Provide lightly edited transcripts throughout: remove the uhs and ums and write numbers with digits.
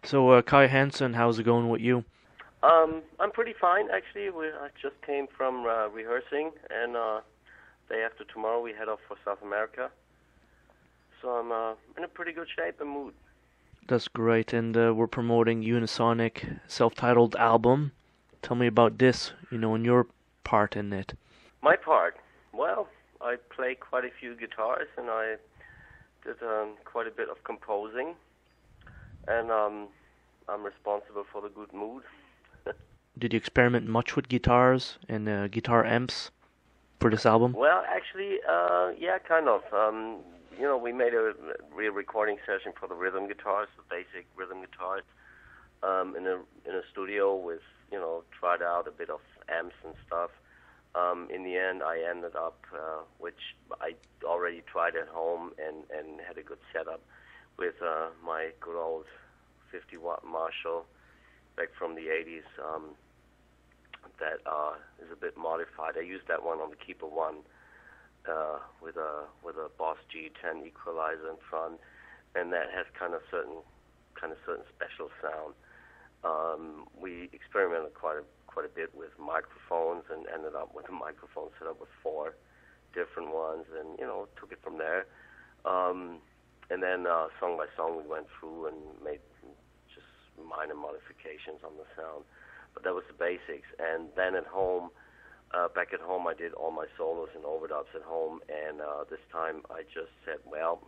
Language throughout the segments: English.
So, Kai Hansen, how's it going with you? I'm pretty fine actually. I just came from rehearsing, and day after tomorrow we head off for South America. So I'm in a pretty good shape and mood. That's great, and we're promoting Unisonic self-titled album. Tell me about this, and your part in it. My part, well, I play quite a few guitars, and I did quite a bit of composing, and I'm responsible for the good mood. Did you experiment much with guitars and guitar amps for this album? Well, actually, yeah, kind of. We made a re-recording session for the rhythm guitars, the basic rhythm guitars, in a studio with, tried out a bit of amps and stuff. In the end, I ended up, which I already tried at home and had a good setup with my good old 50-watt Marshall back from the 80s. That is a bit modified. I used that one on the Keeper One with a Boss G10 equalizer in front, and that has kind of certain special sound. We experimented quite a bit with microphones and ended up with a microphone set up with 4 different ones, and took it from there. And then song by song we went through and made just minor modifications on the sound. But that was the basics. And then at home, back at home, I did all my solos and overdubs at home. And this time I just said, well,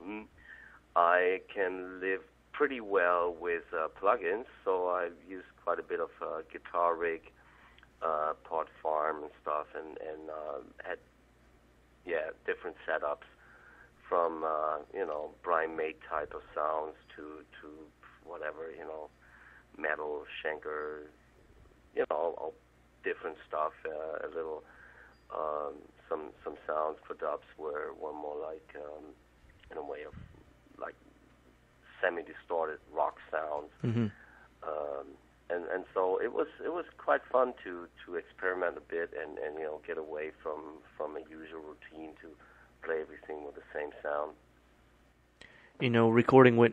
I can live pretty well with plugins. So I used quite a bit of Guitar Rig, Pod Farm and stuff, and had different setups from Brian May type of sounds to whatever, metal, Schenker, all different stuff. A little some sounds for dubs were more like in a way of like semi-distorted rock sounds. Mm-hmm. And so it was quite fun to experiment a bit and get away from a usual routine to play everything with the same sound. Recording with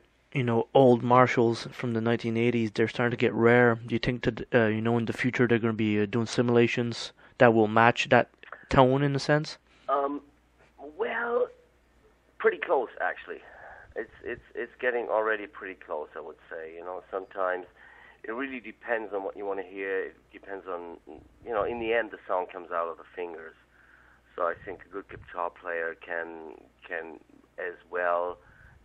old Marshalls from the 1980s, they're starting to get rare. Do you think that in the future they're going to be doing simulations that will match that tone in a sense? Well, pretty close actually. It's getting already pretty close, I would say. Sometimes it really depends on what you want to hear. It depends on in the end the sound comes out of the fingers. So I think a good guitar player can as well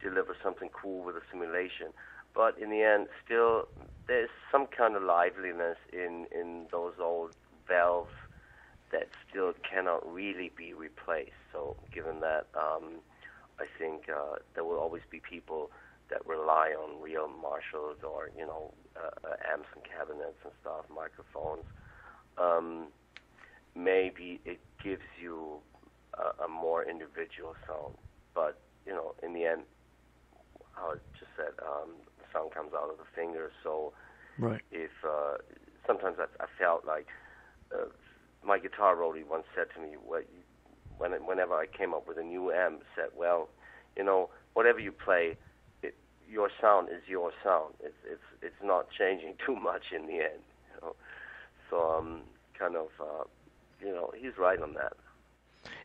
deliver something cool with a simulation. But in the end, still, there's some kind of liveliness in those old valves that still cannot really be replaced. So given that, I think there will always be people that rely on real Marshalls or, amps and cabinets and stuff, microphones. Maybe it gives you a more individual sound. But, in the end, how I just said, the sound comes out of the fingers. So right. If sometimes I felt like my guitar roadie once said to me, whenever I came up with a new amp, said, well, whatever you play, your sound is your sound. It's not changing too much in the end. So kind of, he's right on that.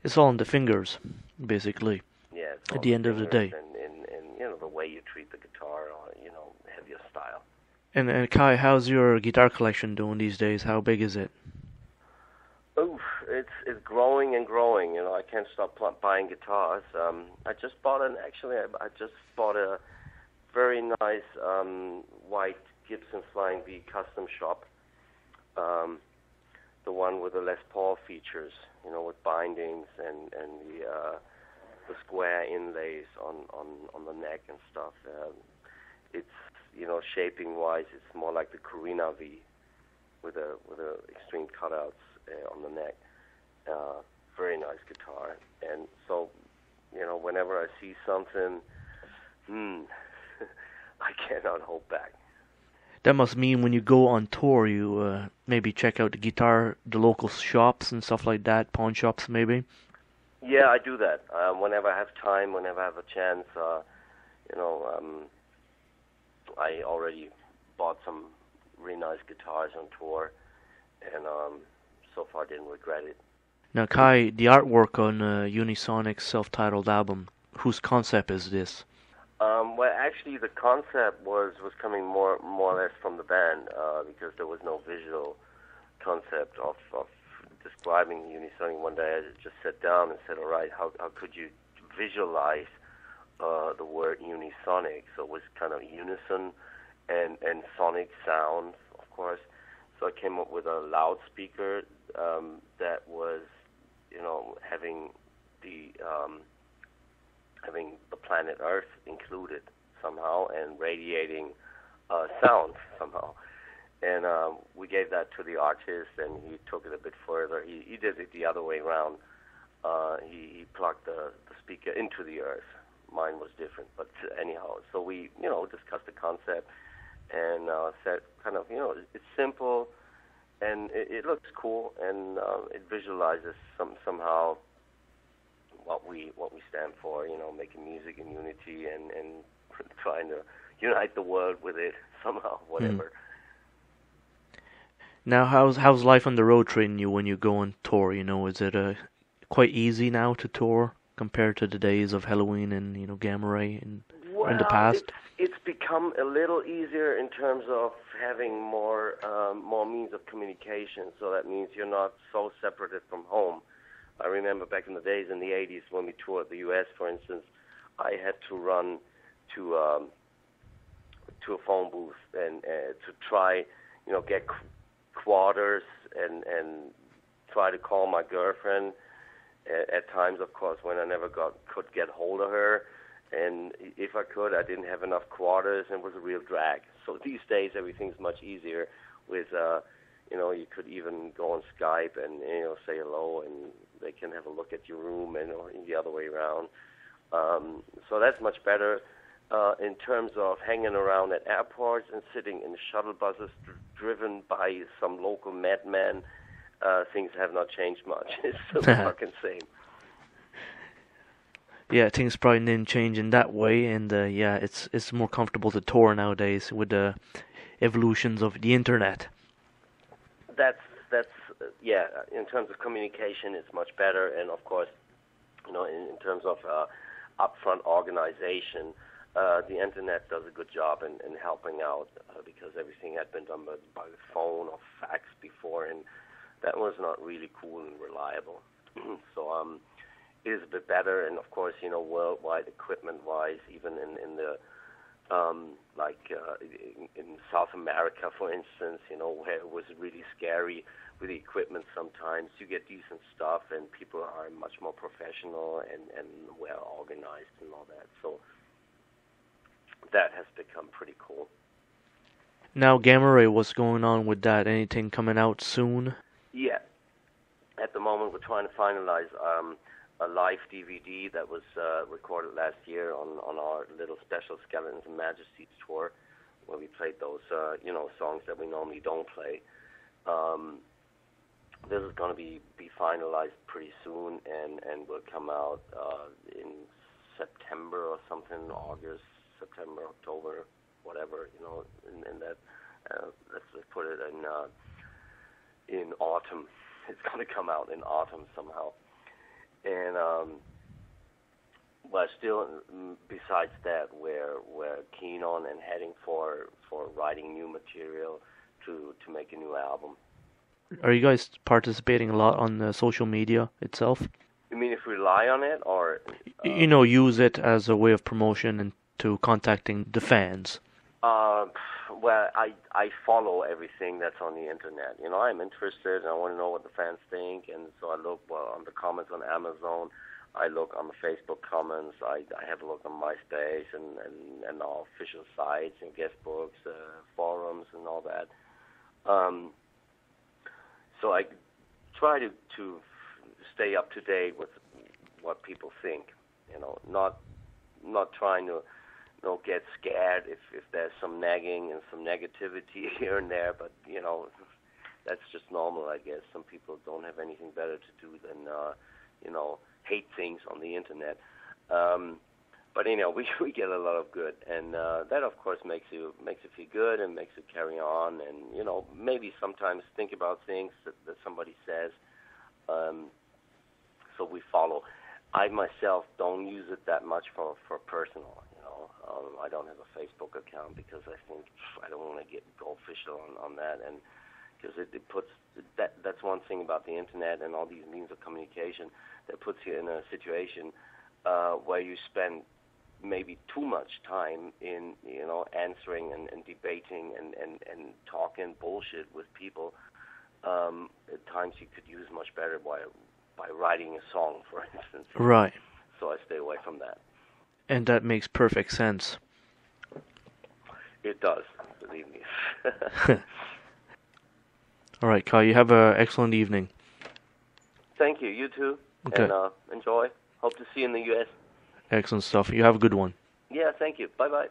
It's all in the fingers, basically. Yeah. At the end of the day. And the way you treat the guitar, or have your style. And Kai, how's your guitar collection doing these days? How big is it? Oof, it's growing and growing. I can't stop buying guitars. I just bought I just bought a very nice white Gibson Flying V custom shop. The one with the Les Paul features, with bindings and the square inlays on the neck and stuff. It's shaping wise, it's more like the Corina V with a extreme cutouts on the neck. Very nice guitar, and so whenever I see something, I cannot hold back. That must mean when you go on tour, you maybe check out the local shops and stuff like that, pawn shops maybe. Yeah, I do that. Whenever I have time, whenever I have a chance, I already bought some really nice guitars on tour, and so far didn't regret it. Now, Kai, the artwork on Unisonic's self-titled album, whose concept is this? Well, actually, the concept was coming more or less from the band because there was no visual concept of describing Unisonic. One day I just sat down and said, all right, how could you visualize the word Unisonic? So it was kind of unison and sonic sound, of course. So I came up with a loudspeaker that was, having the planet Earth included somehow and radiating sound somehow. And we gave that to the artist, and he took it a bit further. He did it the other way around. He plugged the speaker into the Earth. Mine was different, but anyhow. So we, discussed the concept and said, kind of, it's simple, and it looks cool, and it visualizes somehow what we stand for, making music in unity and trying to unite the world with it somehow, whatever. Now, how's life on the road treating you when you go on tour? Is it quite easy now to tour compared to the days of Helloween and Gamma Ray in the past? It's become a little easier in terms of having more means of communication. So that means you're not so separated from home. I remember back in the days in the 80s when we toured the U.S., for instance, I had to run to a phone booth and to try, get quarters and try to call my girlfriend at times, of course, when I never could get hold of her. And if I could, I didn't have enough quarters, and it was a real drag. So these days, everything's much easier with, you could even go on Skype and, say hello, and they can have a look at your room and the other way around. So that's much better. In terms of hanging around at airports and sitting in shuttle buses driven by some local madman, things have not changed much. It's still the fucking same. Yeah, things probably didn't change in that way, and it's more comfortable to tour nowadays with the evolutions of the internet. That's in terms of communication, it's much better, and of course, in terms of upfront organization, the internet does a good job in helping out because everything had been done by the phone or fax before, and that was not really cool and reliable. So it is a bit better, and of course, worldwide equipment-wise, even in the in South America, for instance, where it was really scary with the equipment sometimes, you get decent stuff, and people are much more professional and well organized and all that. So that has become pretty cool. Now, Gamma Ray, what's going on with that? Anything coming out soon? Yeah. At the moment, we're trying to finalize a live DVD that was recorded last year on our little special Skeletons and Majesties tour, where we played those, songs that we normally don't play. This is going to be finalized pretty soon, and will come out in September or something, August, September, October, whatever, and that, let's put it in autumn. It's going to come out in autumn somehow. And but still, besides that, we're keen on and heading for writing new material to make a new album. Are you guys participating a lot on the social media itself? You mean if we rely on it, or use it as a way of promotion and to contacting the fans? Well, I follow everything that's on the internet. I'm interested, and I want to know what the fans think, and so I look on the comments on Amazon. I look on the Facebook comments. I have a look on MySpace and our official sites and guest books, forums, and all that. So I try to stay up to date with what people think. Not trying to get scared if there's some nagging and some negativity here and there, but that's just normal, I guess. Some people don't have anything better to do than hate things on the internet. But we get a lot of good, and that of course makes you feel good and makes you carry on, and maybe sometimes think about things that somebody says. So we follow. I myself don't use it that much for personal. I don't have a Facebook account because I think I don't want to get official on that, and because it puts that's one thing about the internet and all these means of communication that puts you in a situation where you spend maybe too much time in answering and debating and talking bullshit with people. At times you could use much better by writing a song, for instance. Right. So I stay away from that. And that makes perfect sense. It does, believe me. All right, Kai, you have an excellent evening. Thank you. You too. Okay. And enjoy. Hope to see you in the U.S. Excellent stuff. You have a good one. Yeah, thank you. Bye-bye.